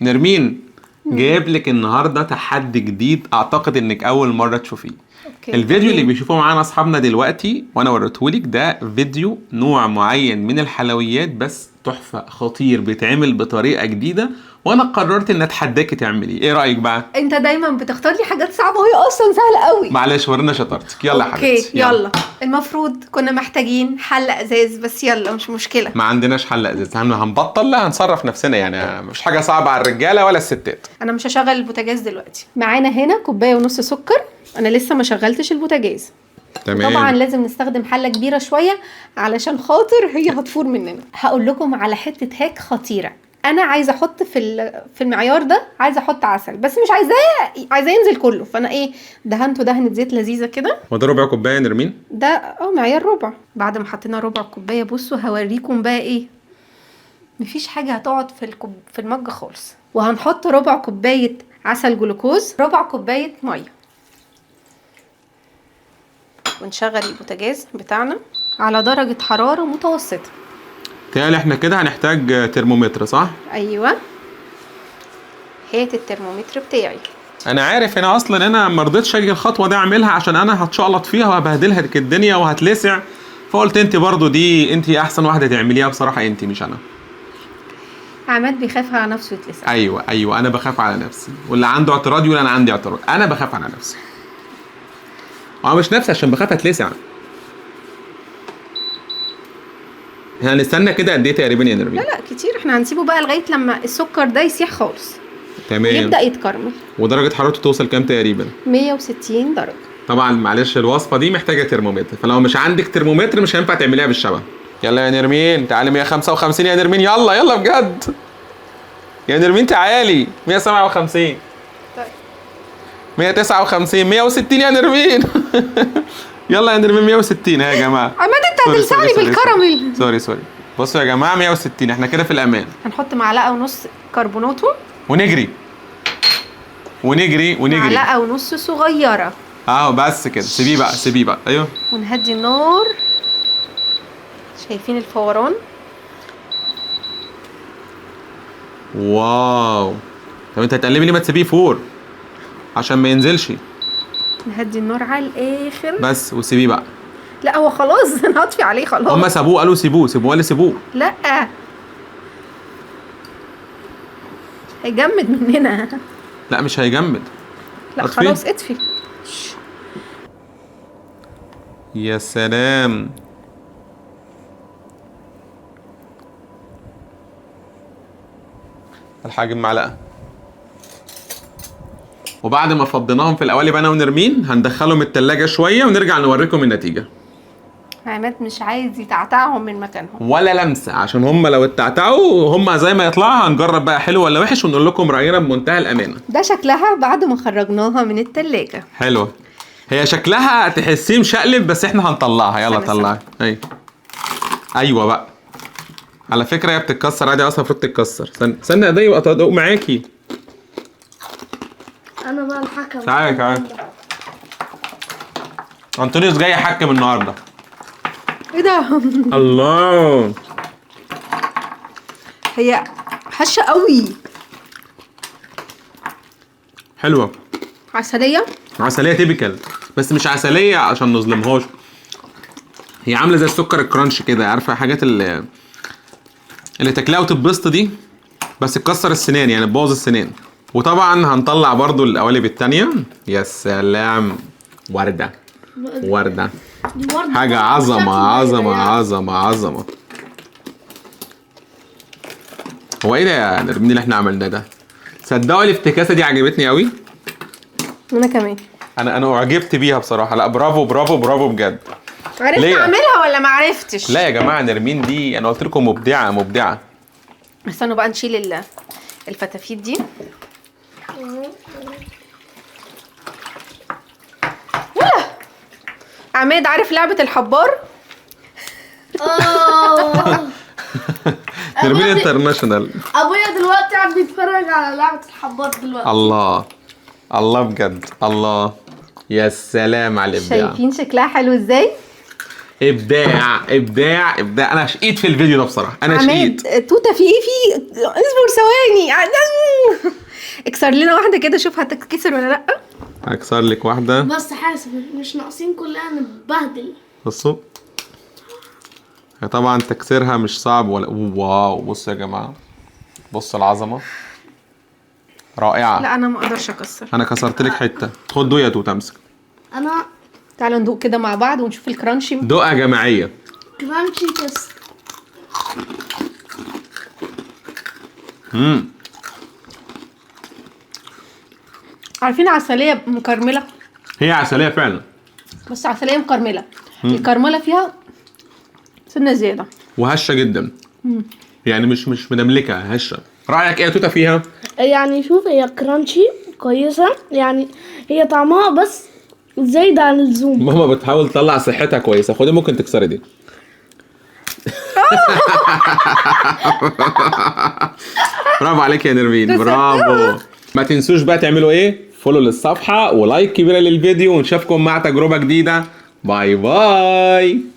نرمين، جايب لك النهارده تحدي جديد اعتقد انك اول مره تشوفيه. الفيديو اللي بيشوفوه معانا اصحابنا دلوقتي وانا وريتهولك ده فيديو نوع معين من الحلويات، بس تحفه خطير بيتعمل بطريقه جديده، وانا قررت ان اتحداكي تعمليه. ايه رايك بقى؟ انت دايما بتختار لي حاجات صعبه وهي اصلا سهله قوي. معلش ورينا شطارتك. يلا يا حبيبتي اوكي يلا. المفروض كنا محتاجين حل ازاز، بس يلا مش مشكله. ما عندناش حل ازاز، هنبطل. لا هنصرف نفسنا، يعني مش حاجه صعبه على الرجاله ولا الستات. انا مش هشغل البوتاجاز دلوقتي. معانا هنا كوبايه ونص سكر، انا لسه ما شغلتش البوتاجاز. تمام. طبعا لازم نستخدم حله كبيره شويه علشان خاطر هي هتفور مننا. هقول لكم على حته هاك خطيره. انا عايزه احط في المعيار ده، عايزه احط عسل، بس مش عايزاه ينزل كله. فانا ايه، دهنته دهنه زيت لذيذه كده. هو ده ربع كوبايه نرمين؟ ده معيار ربع. بعد ما حطينا ربع كوبايه، بصوا هوريكم بقى ايه، مفيش حاجه هتقعد في المج خالص. وهنحط ربع كوبايه عسل جلوكوز، ربع كوبايه ميه، ونشغل البوتاجاز بتاعنا على درجه حراره متوسطه. تالي احنا كده هنحتاج ترمومتر صح؟ ايوه، هات الترمومتر بتاعي. انا عارف، انا ما رضيتش اجي الخطوه دي اعملها عشان انا هتشقلط فيها وهبهدلها الدنيا وهتلسع، فقلت انت برضو دي انت احسن واحده تعمليها بصراحه، انت مش انا. عماد بيخاف على نفسه يتلسع. ايوه انا بخاف على نفسي، واللي عنده اعتراض يقول انا عندي اعتراض. انا بخاف على نفسي، مش نفسي، عشان بخاف اتلسع. احنا هنستنى كده قد ايه تقريبا يا نرمين؟ لا كتير، احنا هنسيبه بقى لغايه لما السكر ده يسيح خالص. تمام. يبدا يتكرمل. ودرجه حرارته توصل كام تقريبا؟ 160 درجه. طبعا معلش الوصفه دي محتاجه ترمومتر، فلو مش عندك ترمومتر مش هينفع تعمليها بالشبه. يلا يا نرمين تعالي. 155 يا نرمين، يلا بجد يا نرمين تعالي. 157. طيب 159. 160 يا نرمين. يلا يا نرمين 160 يا جماعه. عماد انت هتلسعني بالكراميل. سوري. بصوا يا جماعه 160، احنا كده في الامان. هنحط معلقه ونص كربوناتو ونجري. معلقه ونص صغيره. بس كده. سيبيه بقى. ايوه. ونهدي النار. شايفين الفوران؟ واو. طب انت هتقلبي ليه؟ ما تسيبيه فور عشان ما ينزلش. نهدي النار على الاخر بس وسيبيه بقى. لا هو خلاص انا هطفي عليه خلاص. هما سابوه، قالوا سيبوه ولا سيبوه؟ لا هيجمد مننا. لا مش هيجمد. لا خلاص اطفي. يا سلام. الحاجة معلقة. وبعد ما فضيناهم في القوالب انا ونرمين هندخلهم التلاجة شوية ونرجع نوريكم النتيجة. عماد مش عايز يتعتعهم من مكانهم ولا لمسة، عشان هم لو اتعتعوا هم زي ما يطلعوا هنجرب بقى حلو ولا وحش ونقول لكم رأينا بمنتهى الأمانة. ده شكلها بعد ما خرجناها من التلاجة. حلوة. هي شكلها تحسيه مشقلب، بس احنا هنطلعها. يلا طلعها. ايوه بقى. على فكرة هي بتتكسر عادي، اصلا المفروض تتكسر. استنى ايدي يبقى تدوق معاكي. انا بقى الحكم. تعالى. انطونيوس جاي يحكم النهارده. ايه ده؟ الله. هي هشة قوي. حلوة. عسلية تيبيكال، بس مش عسلية عشان نظلمهاش. هي عاملة زي السكر الكرانش كده، عارفة حاجات اللي تاكلها وتتبسط دي، بس تكسر السنان، يعني تبوظ السنان. وطبعا هنطلع برضو القوالب التانية. يا سلام. وردة. حاجة عظمة. هو ايه ده يا نرمين اللي احنا عملناه ده؟ صدقوا الافتكاسة دي عجبتني قوي. انا كمان. انا اعجبت بيها بصراحة. لا برافو بجد. عرفت اعملها ولا ما عرفتش؟ لا يا جماعة نرمين دي انا قلت لكم مبدعة. استنوا بقى نشيل الفتافيت دي. عماد عارف لعبة الحبار؟ نرمين انترناشونال. ابويا دلوقتي قاعد بيتفرج على لعبة الحبار دلوقتي. الله بجد. الله. يا سلام على الابداع. شايفين شكلها حلو ازاي؟ ابداع ابداع ابداع. انا شقيت في الفيديو ده بصراحه، انا عماد شقيت. توته في ايه؟ اصبر ثواني. اكسر لنا واحده كده، شوف هتتكسر ولا لا. هكسر لك واحده. بس حاسب مش ناقصين كلنا نتبهدل. بصوا، هي طبعا تكسيرها مش صعب ولا واو. بصوا يا جماعه، بصوا العظمه رائعه. لا انا ما اقدرش اكسر. انا كسرت لك حته. خد دوق يا توت، امسك. انا تعالوا ندوق كده مع بعض ونشوف الكرانشي. دوقه جماعيه. كرانشي كس. عارفين عسليه مكرمله؟ هي عسليه فعلا، بس عسليه مكرمله. الكرمله فيها سنه زياده وهشه جدا. يعني مش مدملكه، هشه. رايك ايه يا توته فيها؟ يعني شوف هي كرانشي كويسة، يعني هي طعمها بس زايد عن اللزوم. ماما بتحاول تطلع صحتها كويسه. خدي، ممكن تكسري دي. برافو عليك يا نرمين، برافو. ما تنسوش بقى تعملوا ايه؟ فولو للصفحه ولايك كبيره للفيديو، ونشوفكم مع تجربه جديده. باي باي.